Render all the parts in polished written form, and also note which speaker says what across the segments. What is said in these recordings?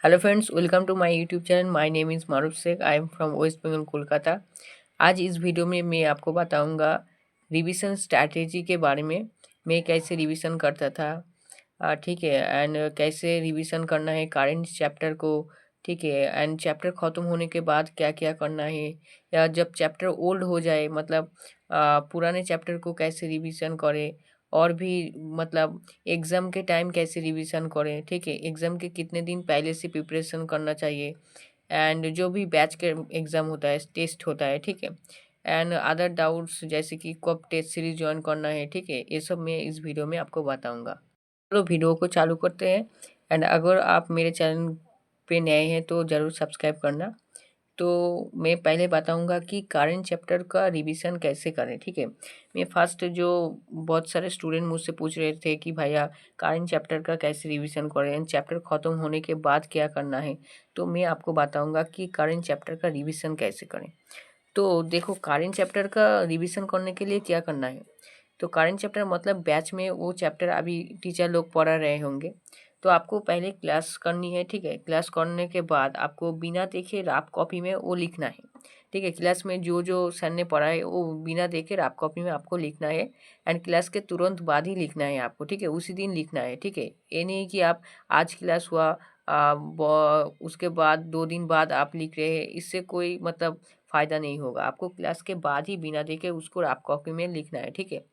Speaker 1: Hello friends, welcome to my YouTube channel. My name is Maroof Shaikh. I am from West Bengal Kolkata. आज इस video में मैं आपको बताऊंगा रिवीजन स्ट्रैटेजी के बारे में। मैं कैसे रिवीजन करता था, ठीक है, एंड कैसे रिवीजन करना है करेंट चैप्टर को, ठीक है, एंड चैप्टर ख़त्म होने के बाद क्या क्या करना है, या जब चैप्टर ओल्ड हो जाए मतलब पुराने चैप्टर को कैसे रिवीजन करें, और भी मतलब एग्ज़ाम के टाइम कैसे रिवीजन करें, ठीक है, एग्ज़ाम के कितने दिन पहले से प्रिपरेशन करना चाहिए, एंड जो भी बैच के एग्ज़ाम होता है, टेस्ट होता है, ठीक है, एंड अदर डाउट्स जैसे कि कब टेस्ट सीरीज ज्वाइन करना है, ठीक है, ये सब मैं इस वीडियो में आपको बताऊंगा। चलो वीडियो को चालू करते हैं। एंड अगर आप मेरे चैनल पे नए हैं तो ज़रूर सब्सक्राइब करना। तो मैं पहले बताऊंगा कि करेंट चैप्टर का रिवीजन कैसे करें, ठीक है। मैं फर्स्ट जो बहुत सारे स्टूडेंट मुझसे पूछ रहे थे कि भैया करेंट चैप्टर का कैसे रिवीजन करें, चैप्टर ख़त्म होने के बाद क्या करना है, तो मैं आपको बताऊंगा कि करेंट चैप्टर का रिवीजन कैसे करें। तो देखो, करेंट चैप्टर का रिवीजन करने के लिए क्या करना है। तो करेंट चैप्टर मतलब बैच में वो चैप्टर अभी टीचर लोग पढ़ा रहे होंगे, तो आपको पहले क्लास करनी है, ठीक है। क्लास करने के बाद आपको बिना देखे रफ कॉपी में वो लिखना है, ठीक है। क्लास में जो जो सर ने पढ़ा है वो बिना देखे रफ कॉपी में आपको लिखना है, एंड क्लास के तुरंत बाद ही लिखना है आपको, ठीक है, उसी दिन लिखना है, ठीक है। ये नहीं कि आप आज क्लास हुआ उसके बाद 2 दिन बाद आप लिख रहे हैं, इससे कोई मतलब फ़ायदा नहीं होगा। आपको क्लास के बाद ही बिना देखे उसको रफ कॉपी में लिखना है, ठीक है।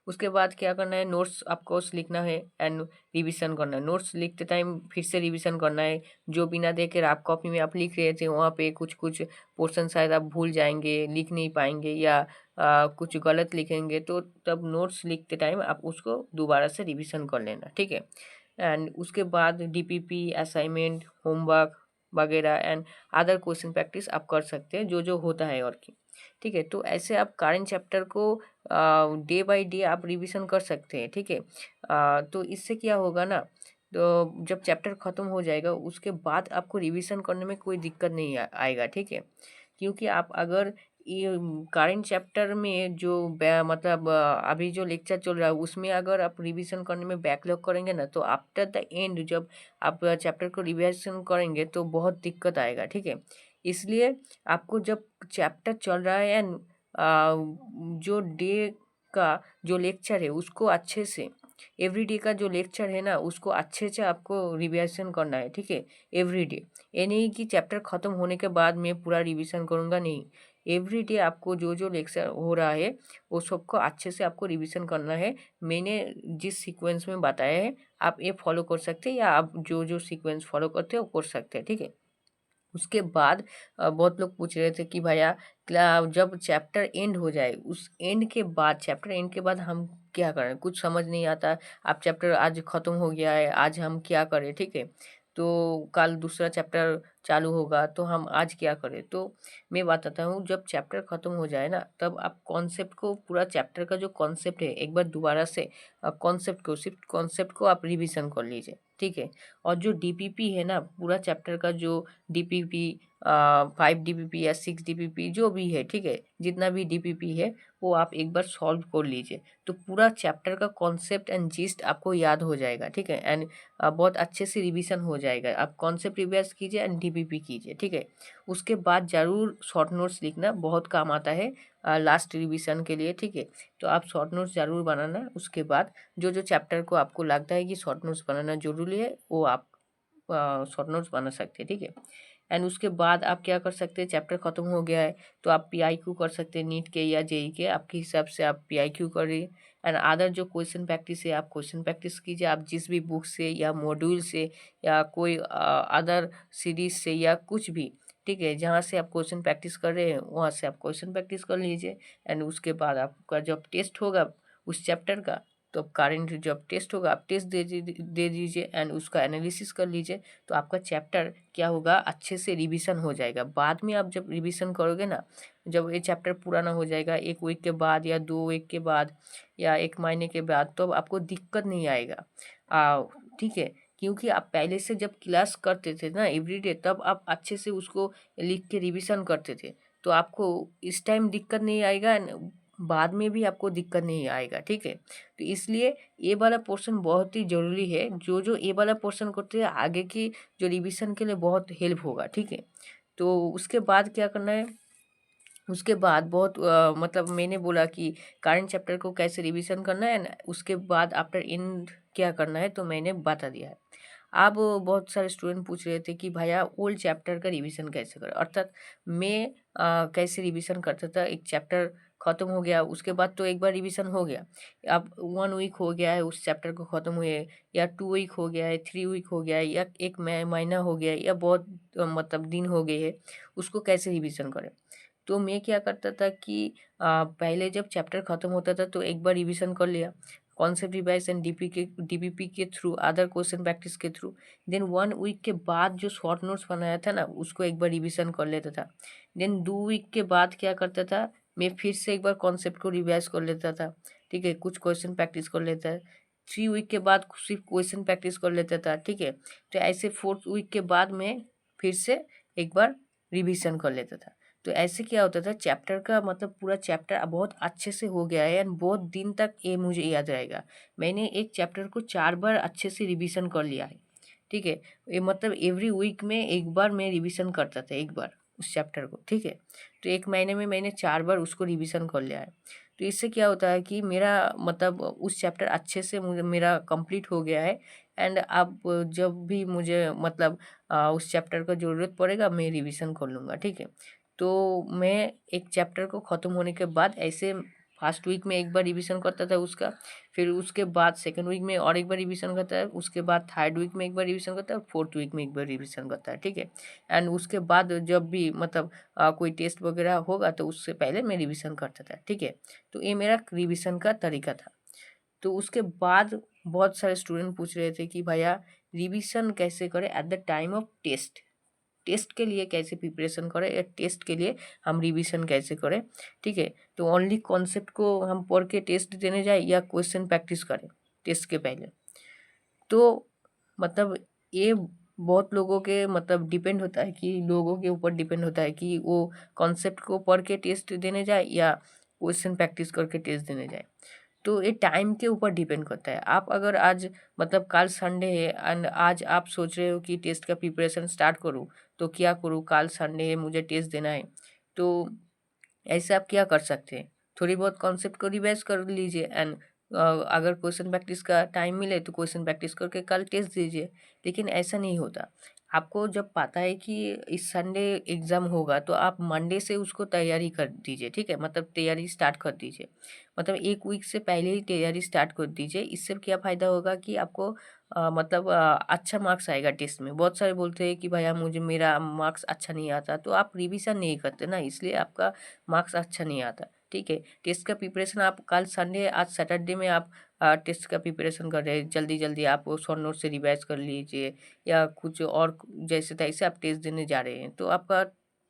Speaker 1: उसके बाद क्या करना है, नोट्स आपको लिखना है एंड रिवीजन करना है। नोट्स लिखते टाइम फिर से रिवीजन करना है। जो बिना देखे रफ कॉपी में आप लिख रहे थे वहाँ पे कुछ कुछ पोर्शन शायद आप भूल जाएंगे, लिख नहीं पाएंगे, या कुछ गलत लिखेंगे, तो तब नोट्स लिखते टाइम आप उसको दोबारा से रिवीजन कर लेना, ठीक है। एंड उसके बाद डीपीपी, असाइनमेंट, होमवर्क वगैरह एंड अदर क्वेश्चन प्रैक्टिस आप कर सकते हैं जो जो होता है और की, ठीक है। तो ऐसे आप करेंट चैप्टर को डे बाय डे आप रिवीजन कर सकते हैं, ठीक है। तो इससे क्या होगा ना, तो जब चैप्टर ख़त्म हो जाएगा उसके बाद आपको रिवीजन करने में कोई दिक्कत नहीं आएगा, ठीक है। क्योंकि आप अगर ये करेंट चैप्टर में जो मतलब अभी जो लेक्चर चल रहा है उसमें अगर आप रिवीजन करने में बैकलॉग करेंगे ना, तो आफ्टर द एंड जब आप चैप्टर को रिवीजन करेंगे तो बहुत दिक्कत आएगा, ठीक है। इसलिए आपको जब चैप्टर चल रहा है एंड जो डे का जो लेक्चर है उसको अच्छे से, एवरी डे का जो लेक्चर है ना उसको अच्छे से आपको रिवीजन करना है, ठीक है, एवरी डे। ये नहीं कि चैप्टर ख़त्म होने के बाद मैं पूरा रिवीजन करूँगा, नहीं। एवरी डे आपको जो जो लेक्चर हो रहा है वो सबको अच्छे से आपको रिवीजन करना है। मैंने जिस सीक्वेंस में बताया है आप ये फॉलो कर सकते हैं, या आप जो जो सीक्वेंस फॉलो करते हैं वो कर सकते हैं, ठीक है। उसके बाद बहुत लोग पूछ रहे थे कि भैया जब चैप्टर एंड हो जाए उस एंड के बाद, चैप्टर एंड के बाद हम क्या करें, कुछ समझ नहीं आता। आप चैप्टर आज ख़त्म हो गया है, आज हम क्या करें, ठीक है। तो कल दूसरा चैप्टर चालू होगा तो हम आज क्या करें। तो मैं बताता हूँ, जब चैप्टर ख़त्म हो जाए ना तब आप कॉन्सेप्ट को, पूरा चैप्टर का जो कॉन्सेप्ट है एक बार दोबारा से कॉन्सेप्ट को, सिर्फ कॉन्सेप्ट को आप रिवीजन कर लीजिए, ठीक है। और जो डीपीपी है ना, पूरा चैप्टर का जो डीपीपी 5 डीपीपी या 6 डीपीपी जो भी है, ठीक है, जितना भी डीपीपी है वो आप एक बार सॉल्व कर लीजिए, तो पूरा चैप्टर का कॉन्सेप्ट एंड जिस्ट आपको याद हो जाएगा, ठीक है। एंड बहुत अच्छे से रिवीजन हो जाएगा। आप कॉन्सेप्ट रिवाइज कीजिए एंड डीपीपी कीजिए, ठीक है। उसके बाद ज़रूर शॉर्ट नोट्स लिखना, बहुत काम आता है लास्ट रिवीजन के लिए, ठीक है। तो आप शॉर्ट नोट्स ज़रूर बनाना। उसके बाद जो जो चैप्टर को आपको लगता है कि शॉर्ट नोट्स बनाना ज़रूरी है वो आप शॉर्ट नोट्स बना सकते हैं, ठीक है। एंड उसके बाद आप क्या कर सकते हैं, चैप्टर ख़त्म हो गया है तो आप पीआईक्यू कर सकते हैं, नीट के या जेई के, आपके हिसाब से आप पीआईक्यू करिए। एंड अदर जो क्वेश्चन प्रैक्टिस है आप क्वेश्चन प्रैक्टिस कीजिए, आप जिस भी बुक से या मॉड्यूल से या कोई अदर सीरीज से या कुछ भी, ठीक है, जहाँ से आप क्वेश्चन प्रैक्टिस कर रहे हैं वहाँ से आप क्वेश्चन प्रैक्टिस कर लीजिए। एंड उसके बाद आपका जब टेस्ट होगा उस चैप्टर का, तो करेंट जब टेस्ट होगा आप टेस्ट दे दीजिए एंड उसका एनालिसिस कर लीजिए। तो आपका चैप्टर क्या होगा, अच्छे से रिवीजन हो जाएगा। बाद में आप जब रिवीजन करोगे ना, जब ये चैप्टर पुराना हो जाएगा 1 वीक के बाद या 2 वीक के बाद या 1 महीने के बाद, तो अब आपको दिक्कत नहीं आएगा, ठीक है। क्योंकि आप पहले से जब क्लास करते थे ना एवरीडे, तब आप अच्छे से उसको लिख के रिवीजन करते थे, तो आपको इस टाइम दिक्कत नहीं आएगा। बाद में भी आपको दिक्कत नहीं आएगा, ठीक है। तो इसलिए ये वाला पोर्शन बहुत ही ज़रूरी है। जो जो ये वाला पोर्शन करते हैं आगे की जो रिवीजन के लिए बहुत हेल्प होगा, ठीक है। तो उसके बाद क्या करना है, उसके बाद बहुत मतलब मैंने बोला कि करंट चैप्टर को कैसे रिवीजन करना है ना, उसके बाद आफ्टर एंड क्या करना है तो मैंने बता दिया है। अब बहुत सारे स्टूडेंट पूछ रहे थे कि भैया ओल्ड चैप्टर का रिवीजन कैसे करें, अर्थात मैं कैसे रिवीजन करता था। एक चैप्टर ख़त्म हो गया, उसके बाद तो एक बार रिवीजन हो गया। अब 1 वीक हो गया है उस चैप्टर को ख़त्म हुए, या 2 वीक हो गया है, 3 वीक हो गया है, या एक महीना हो गया है, या बहुत मतलब दिन हो गए हैं, उसको कैसे रिवीजन करें। तो मैं क्या करता था कि पहले जब चैप्टर ख़त्म होता था तो एक बार रिवीजन कर लिया, कॉन्सेप्ट रिवाइज एंड डीपीपी के थ्रू, अदर क्वेश्चन प्रैक्टिस के थ्रू। देन 1 वीक के बाद जो शॉर्ट नोट्स बनाया था ना, उसको एक बार रिवीजन कर लेता था। देन 2 वीक के बाद क्या करता था, मैं फिर से एक बार कॉन्सेप्ट को रिवाइज कर लेता था, ठीक है, कुछ क्वेश्चन प्रैक्टिस कर लेता है। 3 वीक के बाद सिर्फ क्वेश्चन प्रैक्टिस कर लेता था, ठीक है। तो ऐसे 4th वीक के बाद मैं फिर से एक बार रिवीजन कर लेता था। तो ऐसे क्या होता था, चैप्टर का मतलब पूरा चैप्टर अब बहुत अच्छे से हो गया है एंड बहुत दिन तक ये मुझे याद रहेगा। मैंने एक चैप्टर को 4 बार अच्छे से रिवीजन कर लिया है, ठीक है। ये मतलब एवरी वीक में एक बार मैं रिवीजन करता था, एक बार उस चैप्टर को, ठीक है। तो एक महीने में मैंने 4 बार उसको रिवीजन कर लिया है। तो इससे क्या होता है कि मेरा मतलब उस चैप्टर अच्छे से मुझे मेरा कंप्लीट हो गया है। एंड अब जब भी मुझे मतलब उस चैप्टर का ज़रूरत पड़ेगा मैं रिवीजन कर लूँगा, ठीक है। तो मैं एक चैप्टर को ख़त्म होने के बाद ऐसे फर्स्ट वीक में एक बार रिवीजन करता था उसका, फिर उसके बाद सेकंड वीक में और एक बार रिवीजन करता है, उसके बाद थर्ड वीक में एक बार रिवीजन करता है, और फोर्थ वीक में एक बार रिवीजन करता है, ठीक है। एंड उसके बाद जब भी मतलब कोई टेस्ट वगैरह होगा तो उससे पहले मैं रिवीजन करता था, ठीक है। तो ये मेरा रिवीजन का तरीका था। तो उसके बाद बहुत सारे स्टूडेंट पूछ रहे थे कि भैया रिवीजन कैसे करें at the time of test, test के लिए कैसे प्रिपरेशन करें, या टेस्ट के लिए हम रिवीजन कैसे करें, ठीक है। तो ओनली कॉन्सेप्ट को हम पढ़ के टेस्ट देने जाए या क्वेश्चन प्रैक्टिस करें टेस्ट के पहले। तो मतलब ये बहुत लोगों के मतलब डिपेंड होता है कि लोगों के ऊपर डिपेंड होता है कि वो कॉन्सेप्ट को पढ़ के टेस्ट देने जाए या क्वेश्चन प्रैक्टिस करके टेस्ट देने जाए। तो ये टाइम के ऊपर डिपेंड करता है। आप अगर आज मतलब कल संडे है एंड आज आप सोच रहे हो कि टेस्ट का प्रिपरेशन स्टार्ट करूँ, तो क्या करूँ, कल संडे है मुझे टेस्ट देना है। तो ऐसे आप क्या कर सकते हैं, थोड़ी बहुत कॉन्सेप्ट को रिवाइज कर लीजिए एंड अगर क्वेश्चन प्रैक्टिस का टाइम मिले तो क्वेश्चन प्रैक्टिस करके कल टेस्ट दीजिए। लेकिन ऐसा नहीं होता। आपको जब पता है कि इस संडे एग्ज़ाम होगा तो आप मंडे से उसको तैयारी कर दीजिए, ठीक है, मतलब तैयारी स्टार्ट कर दीजिए। मतलब 1 वीक से पहले ही तैयारी स्टार्ट कर दीजिए। इससे क्या फ़ायदा होगा कि आपको मतलब अच्छा मार्क्स आएगा टेस्ट में। बहुत सारे बोलते हैं कि भैया मुझे मेरा मार्क्स अच्छा नहीं आता, तो आप रिवीजन नहीं करते ना, इसलिए आपका मार्क्स अच्छा नहीं आता, ठीक है। टेस्ट का प्रिपरेशन आप कल संडे, आज सैटरडे में आप टेस्ट का प्रिपरेशन कर रहे हैं, जल्दी-जल्दी आप शॉर्ट नोट से रिवाइज़ कर लीजिए या कुछ और जैसे-तैसे आप टेस्ट देने जा रहे हैं, तो आपका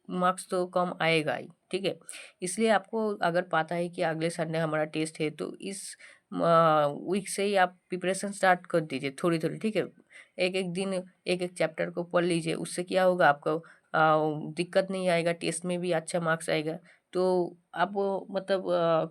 Speaker 1: मार्क्स तो कम आएगा ही, ठीक है। इसलिए आपको अगर पता है कि अगले संडे हमारा टेस्ट है तो इस वीक से ही आप प्रिपरेशन स्टार्ट कर दीजिए थोड़ी-थोड़ी, ठीक है। एक-एक दिन एक-एक चैप्टर को पढ़ लीजिए, उससे क्या होगा आपको दिक्कत नहीं आएगा, टेस्ट में भी अच्छा मार्क्स आएगा। तो अब मतलब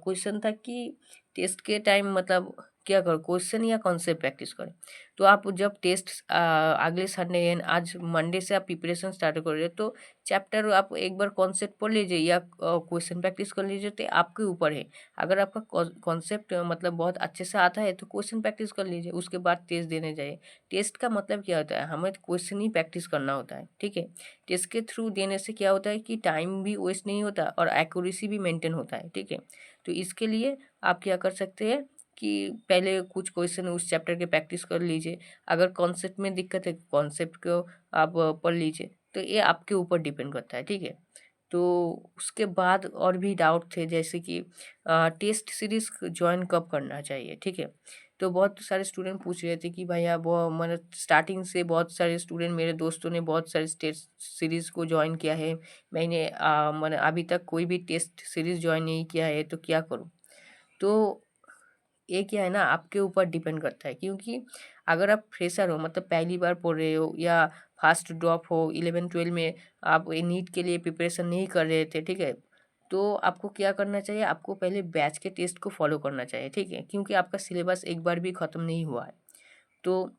Speaker 1: क्वेश्चन था कि टेस्ट के टाइम मतलब क्या करो, क्वेश्चन या कॉन्सेप्ट प्रैक्टिस करें। तो आप जब टेस्ट अगले संडे यानी आज मंडे से आप प्रिपरेशन स्टार्ट कर रहे हो, तो चैप्टर आप एक बार कॉन्सेप्ट पढ़ लीजिए या क्वेश्चन प्रैक्टिस कर लीजिए, तो आपके ऊपर है। अगर आपका कॉन्सेप्ट मतलब बहुत अच्छे से आता है तो क्वेश्चन प्रैक्टिस कर लीजिए, उसके बाद टेस्ट देने जाइए। टेस्ट का मतलब क्या होता है, हमें क्वेश्चन ही प्रैक्टिस करना होता है, ठीक है। टेस्ट के थ्रू देने से क्या होता है कि टाइम भी वेस्ट नहीं होता और एक्यूरेसी भी मेंटेन होता है, ठीक है। तो इसके लिए आप क्या कर सकते हैं कि पहले कुछ क्वेश्चन उस चैप्टर के प्रैक्टिस कर लीजिए। अगर कॉन्सेप्ट में दिक्कत है, कॉन्सेप्ट को आप पढ़ लीजिए। तो ये आपके ऊपर डिपेंड करता है, ठीक है। तो उसके बाद और भी डाउट थे, जैसे कि टेस्ट सीरीज़ जॉइन कब करना चाहिए, ठीक है। तो बहुत सारे स्टूडेंट पूछ रहे थे कि भैया वो मतलब स्टार्टिंग से बहुत सारे स्टूडेंट मेरे दोस्तों ने बहुत सारे टेस्ट सीरीज़ को जॉइन किया है। मैंने मैंने अभी तक कोई भी टेस्ट सीरीज़ जॉइन नहीं किया है, तो क्या करूँ? तो ये क्या है ना, आपके ऊपर डिपेंड करता है, क्योंकि अगर आप फ्रेशर हो मतलब पहली बार पढ़ रहे हो या फास्ट ड्रॉप हो 11-12 में, आप नीट के लिए प्रिपरेशन नहीं कर रहे थे, ठीक है। तो आपको क्या करना चाहिए, आपको पहले बैच के टेस्ट को फॉलो करना चाहिए, ठीक है, क्योंकि आपका सिलेबस एक बार भी ख़त्म नहीं हुआ है। तो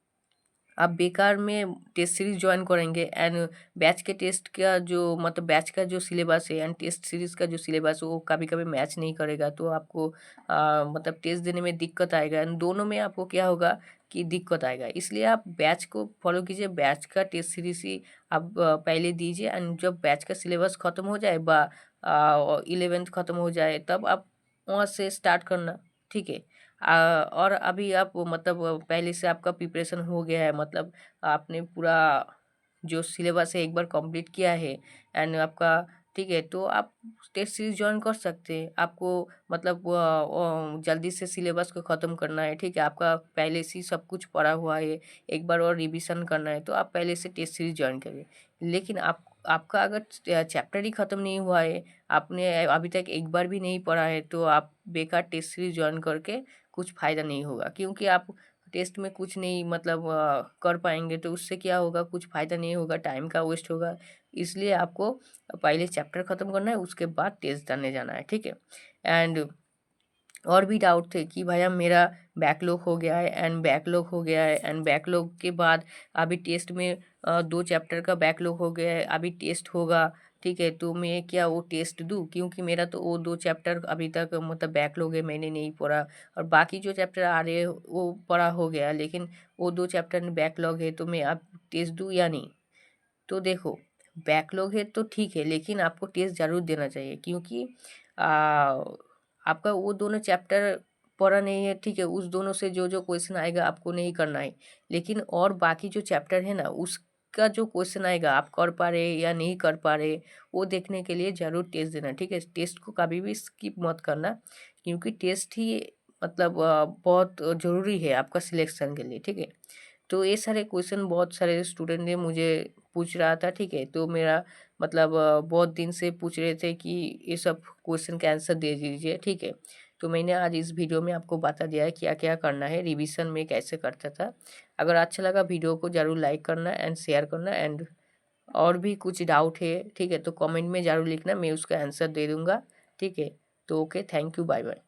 Speaker 1: आप बेकार में टेस्ट सीरीज़ ज्वाइन करेंगे एंड बैच के टेस्ट का जो मतलब बैच का जो सिलेबस है एंड टेस्ट सीरीज़ का जो सिलेबस है वो कभी कभी मैच नहीं करेगा, तो आपको मतलब टेस्ट देने में दिक्कत आएगा एंड दोनों में आपको क्या होगा कि दिक्कत आएगा। इसलिए आप बैच को फॉलो कीजिए, बैच का टेस्ट सीरीज ही आप पहले दीजिए एंड जब बैच का सिलेबस ख़त्म हो जाए बा 11th ख़त्म हो जाए तब आप वहाँ से स्टार्ट करना, ठीक है। और अभी आप मतलब पहले से आपका प्रिपरेशन हो गया है, मतलब आपने पूरा जो सिलेबस है एक बार कंप्लीट किया है एंड आपका ठीक है, तो आप टेस्ट सीरीज ज्वाइन कर सकते हैं। आपको मतलब जल्दी से सिलेबस को ख़त्म करना है, ठीक है, आपका पहले से ही सब कुछ पढ़ा हुआ है, एक बार और रिवीजन करना है, तो आप पहले से टेस्ट सीरीज ज्वाइन करिए। लेकिन आपका अगर चैप्टर ही ख़त्म नहीं हुआ है, आपने अभी तक एक बार भी नहीं पढ़ा है, तो आप बेकार टेस्ट सीरीज ज्वाइन करके कुछ फ़ायदा नहीं होगा, क्योंकि आप टेस्ट में कुछ नहीं मतलब कर पाएंगे, तो उससे क्या होगा, कुछ फ़ायदा नहीं होगा, टाइम का वेस्ट होगा। इसलिए आपको पहले चैप्टर ख़त्म करना है, उसके बाद टेस्ट देने जाना है, ठीक है। एंड और भी डाउट थे कि भैया मेरा बैकलॉग हो गया है एंड बैकलॉग हो गया है एंड बैकलॉग के बाद अभी टेस्ट में 2 चैप्टर का बैकलॉग हो गया है, अभी टेस्ट होगा, ठीक है, तो मैं क्या वो टेस्ट दूँ, क्योंकि मेरा तो वो 2 चैप्टर अभी तक मतलब बैकलॉग है, मैंने नहीं पढ़ा, और बाकी जो चैप्टर आ रहे हैं वो पढ़ा हो गया, लेकिन वो 2 चैप्टर में बैकलॉग है, तो मैं अब टेस्ट दूँ या नहीं। तो देखो, बैकलॉग है तो ठीक है, लेकिन आपको टेस्ट ज़रूर देना चाहिए, क्योंकि आ, आपका वो दोनों चैप्टर पढ़ा नहीं है, ठीक है, उस दोनों से जो जो क्वेश्चन आएगा आपको नहीं करना है, लेकिन और बाकी जो चैप्टर है ना उसका जो क्वेश्चन आएगा आप कर पा रहे या नहीं कर पा रहे, वो देखने के लिए ज़रूर टेस्ट देना, ठीक है। टेस्ट को कभी भी स्किप मत करना, क्योंकि टेस्ट ही मतलब बहुत ज़रूरी है आपका सिलेक्शन के लिए, ठीक है। तो ये सारे क्वेश्चन बहुत सारे स्टूडेंट ने मुझे पूछ रहा था, ठीक है, तो मेरा मतलब बहुत दिन से पूछ रहे थे कि ये सब क्वेश्चन का आंसर दे दीजिए, ठीक है। तो मैंने आज इस वीडियो में आपको बता दिया है क्या क्या करना है, रिवीजन में कैसे करता था। अगर अच्छा लगा वीडियो को ज़रूर लाइक करना एंड शेयर करना, एंड और भी कुछ डाउट है, ठीक है, तो कमेंट में ज़रूर लिखना, मैं उसका आंसर दे दूँगा, ठीक है। तो okay, thank you, bye bye.